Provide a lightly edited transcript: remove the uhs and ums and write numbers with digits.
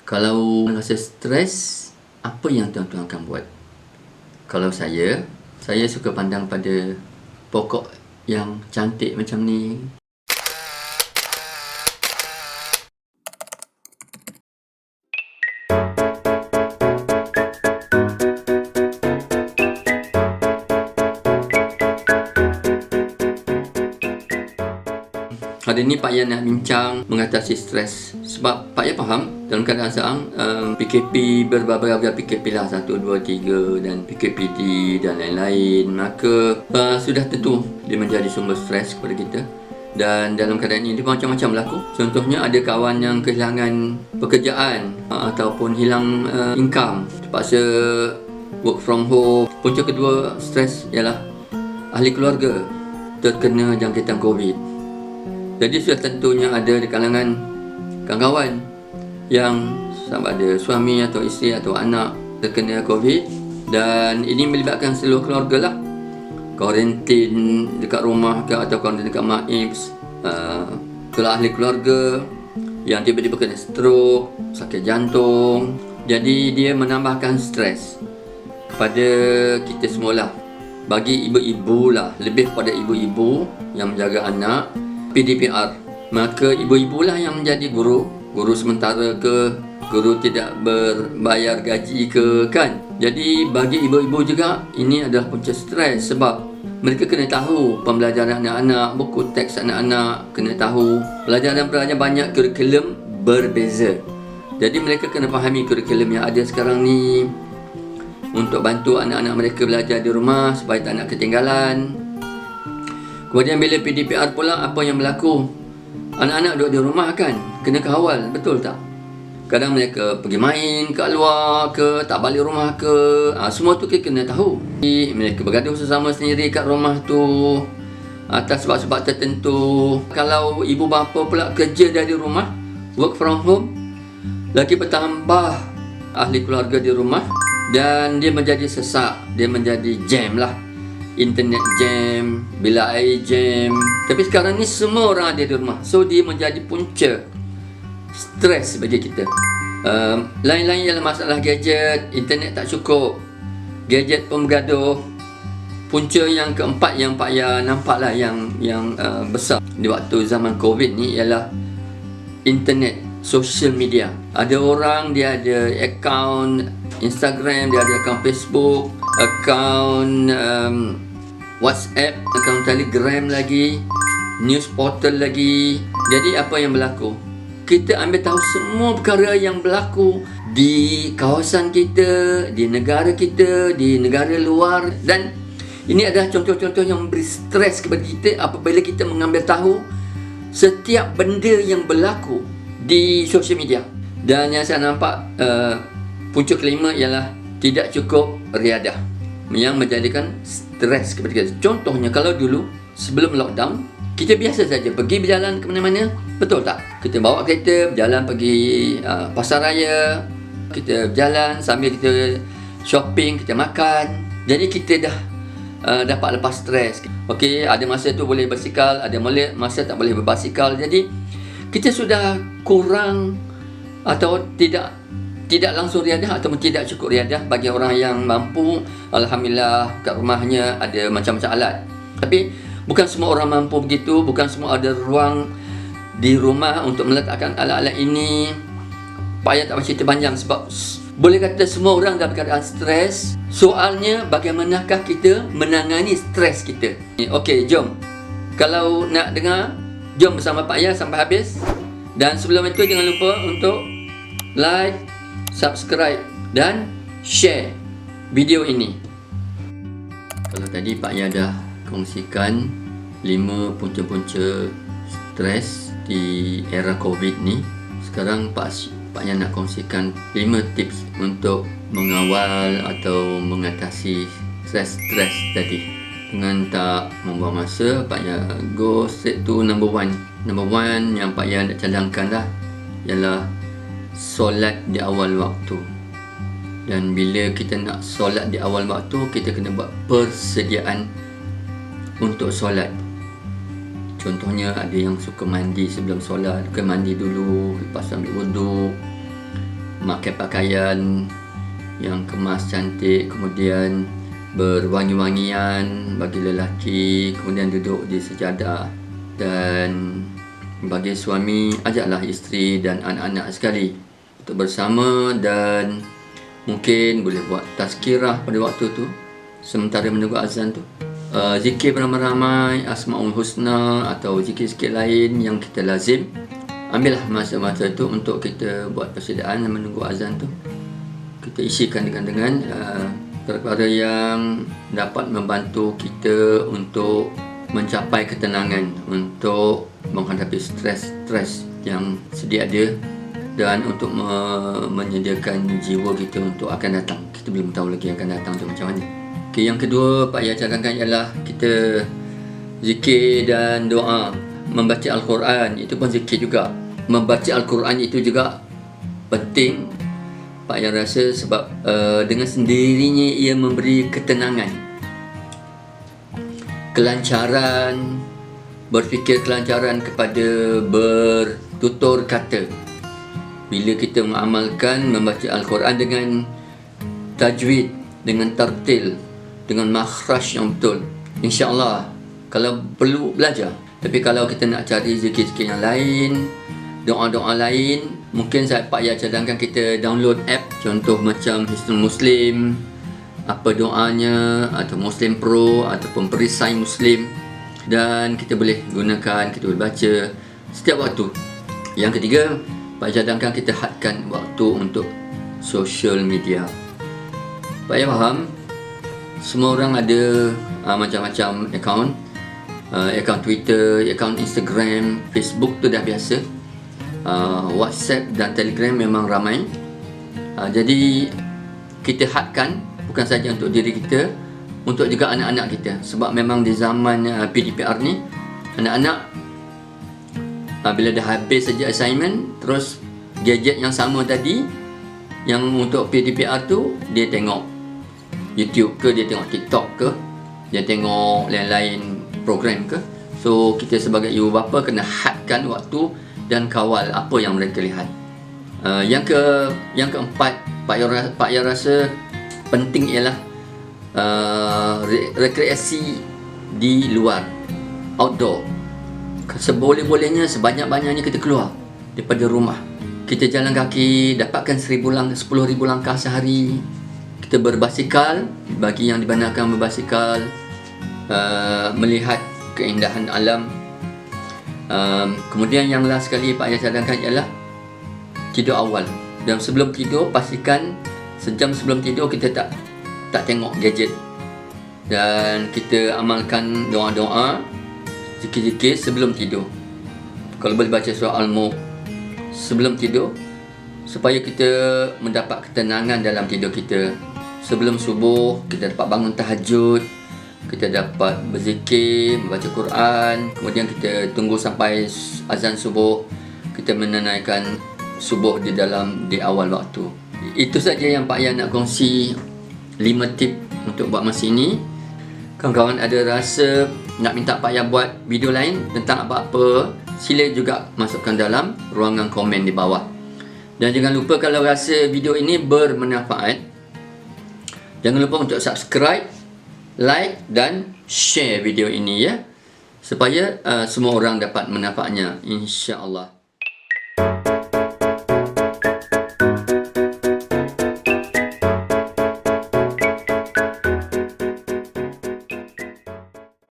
Kalau rasa stres, apa yang tuan-tuan akan buat? Kalau saya suka pandang pada pokok yang cantik macam ni. Hari ni Pak Yan nak bincang mengatasi stres. Sebab Pak Yan faham dalam keadaan sekarang PKP berbagai PKP lah, 1, 2, 3 dan PKPD dan lain-lain. Maka sudah tentu dia menjadi sumber stres kepada kita. Dan dalam keadaan ini dia macam-macam berlaku. Contohnya ada kawan yang kehilangan pekerjaan ataupun hilang income, terpaksa work from home. Punca kedua stres ialah ahli keluarga terkena jangkitan COVID. Jadi sudah tentunya ada di kalangan kawan-kawan yang sama ada suami atau isteri atau anak terkena COVID, dan ini melibatkan seluruh keluarga lah. Kuarantin dekat rumah ke atau kuarantin dekat MAIPS. Kalau ahli keluarga yang tiba-tiba kena stroke, sakit jantung, jadi dia menambahkan stres kepada kita semualah. Bagi ibu-ibu lah, lebih pada ibu-ibu yang menjaga anak, PDPR, maka ibu-ibu lah yang menjadi guru sementara ke, guru tidak berbayar gaji ke, kan. Jadi bagi ibu-ibu juga ini adalah punca stres, sebab mereka kena tahu pembelajaran anak-anak, buku teks anak-anak, kena tahu pelajaran banyak, kurikulum berbeza. Jadi mereka kena fahami kurikulum yang ada sekarang ni untuk bantu anak-anak mereka belajar di rumah supaya tak nak ketinggalan. Kemudian bila PDPR pula, apa yang berlaku? Anak-anak duduk di rumah kan, kena kawal, betul tak? Kadang mereka pergi main kat luar ke, tak balik rumah ke, semua tu kita kena tahu. Mereka bergaduh sesama sendiri kat rumah tu atas sebab-sebab tertentu. Kalau ibu bapa pula kerja dari rumah, work from home, lagi bertambah ahli keluarga di rumah, dan dia menjadi sesak, dia menjadi jam lah. Internet jam, bilik air jam. Tapi sekarang ni semua orang ada di rumah, so dia menjadi punca stres bagi kita. Lain-lain ialah masalah gadget, internet tak cukup, gadget pun bergaduh. Punca yang keempat yang Pak Ya nampaklah yang besar di waktu zaman COVID ni ialah internet, social media. Ada orang dia ada akaun Instagram, dia ada akaun Facebook, akaun WhatsApp, akaun Telegram lagi, news portal lagi. Jadi apa yang berlaku? Kita ambil tahu semua perkara yang berlaku di kawasan kita, di negara kita, di negara luar, dan ini adalah contoh-contoh yang memberi stres kepada kita apabila kita mengambil tahu setiap benda yang berlaku di sosial media. Dan yang saya nampak punca kelima ialah tidak cukup riadah yang menjadikan stres kepada kita. Contohnya kalau dulu sebelum lockdown, kita biasa saja pergi berjalan ke mana-mana, betul tak? Kita bawa kereta berjalan pergi pasar raya, kita berjalan sambil kita shopping, kita makan. Jadi kita dah dapat lepas stres. Okey, ada masa tu boleh berbasikal, ada masa tak boleh berbasikal. Jadi kita sudah kurang atau tidak langsung riadah ataupun tidak cukup riadah. Bagi orang yang mampu, alhamdulillah kat rumahnya ada macam-macam alat. Tapi bukan semua orang mampu begitu, bukan semua ada ruang di rumah untuk meletakkan alat-alat ini. Pak Yan tak cerita panjang sebab boleh kata semua orang dalam keadaan stres. Soalnya bagaimanakah kita menangani stres kita? Okey, jom. Kalau nak dengar, jom bersama Pak Yan sampai habis. Dan sebelum itu jangan lupa untuk like, subscribe dan share video ini. Kalau tadi Pak Ya dah kongsikan 5 punca-punca stres di era COVID ni, sekarang Pak Ya nak kongsikan 5 tips untuk mengawal atau mengatasi stres tadi. Dengan tak membuang masa, Pak Ya go straight to number one. Number one yang Pak Ya nak cadangkan lah ialah solat di awal waktu. Dan bila kita nak solat di awal waktu, kita kena buat persediaan untuk solat. Contohnya ada yang suka mandi sebelum solat, mandi dulu, lepas ambil wuduk, memakai pakaian yang kemas cantik, kemudian berwangi-wangian bagi lelaki, kemudian duduk di sejadah. Dan bagi suami, ajaklah isteri dan anak-anak sekali untuk bersama, dan mungkin boleh buat tazkirah pada waktu tu sementara menunggu azan tu. Zikir beramai-ramai, Asmaul Husna atau zikir-zikir lain yang kita lazim. Ambillah masa-masa tu untuk kita buat persediaan menunggu azan tu. Kita isikan dengan perkara yang dapat membantu kita untuk mencapai ketenangan, untuk menghadapi stres yang sedia ada, dan untuk menyediakan jiwa kita untuk akan datang. Kita belum tahu lagi akan datang tu macam mana. Okay, yang kedua Pak Ayah cadangkan ialah kita zikir dan doa. Membaca Al-Quran itu pun zikir juga. Membaca Al-Quran itu juga penting Pak Ayah rasa, sebab dengan sendirinya ia memberi ketenangan, kelancaran, berfikir kelancaran kepada bertutur kata. Bila kita mengamalkan membaca Al-Quran dengan tajwid, dengan tartil, dengan makhraj yang betul, insya-Allah, kalau perlu belajar. Tapi kalau kita nak cari zikir-zikir yang lain, doa-doa lain, mungkin Pak Ayah cadangkan kita download app, contoh macam Hisnul Muslim, apa doanya, atau Muslim Pro ataupun Perisai Muslim, dan kita boleh gunakan, kita boleh baca setiap waktu. Yang ketiga, Pak cadangkan kita hadkan waktu untuk social media. Pak Ayah faham semua orang ada macam-macam akaun Twitter, akaun Instagram, Facebook tu dah biasa. WhatsApp dan Telegram memang ramai. Jadi kita hadkan, bukan saja untuk diri kita, untuk juga anak-anak kita. Sebab memang di zaman PDPR ni, anak-anak bila dah habis saja assignment, terus gadget yang sama tadi, yang untuk PDPR tu, dia tengok YouTube ke, dia tengok TikTok ke, dia tengok lain-lain program ke. So kita sebagai ibu bapa kena hadkan waktu dan kawal apa yang mereka lihat. Yang keempat, Pak Ayah rasa penting ialah rekreasi di luar, outdoor. Seboleh-bolehnya, sebanyak-banyaknya kita keluar daripada rumah. Kita jalan kaki, dapatkan 10,000 langkah sehari. Kita berbasikal, bagi yang dibenarkan berbasikal, melihat keindahan alam. Kemudian yang last sekali Pak Ayah cadangkan ialah tidur awal. Dan sebelum tidur, pastikan sejam sebelum tidur kita tak tengok gadget, dan kita amalkan doa-doa, zikir-zikir sebelum tidur. Kalau boleh baca surah Al-Mulk sebelum tidur, supaya kita mendapat ketenangan dalam tidur kita. Sebelum subuh kita dapat bangun tahajud, kita dapat berzikir, membaca Quran, kemudian kita tunggu sampai azan subuh, kita menunaikan subuh di awal waktu. Itu saja yang Pak Ayah nak kongsi, 5 tip untuk buat masa ini. Kawan-kawan ada rasa nak minta Pak Ayah buat video lain tentang apa-apa, sila juga masukkan dalam ruangan komen di bawah. Dan jangan lupa, kalau rasa video ini bermanfaat, jangan lupa untuk subscribe, like dan share video ini, ya, supaya semua orang dapat manfaatnya, insya-Allah.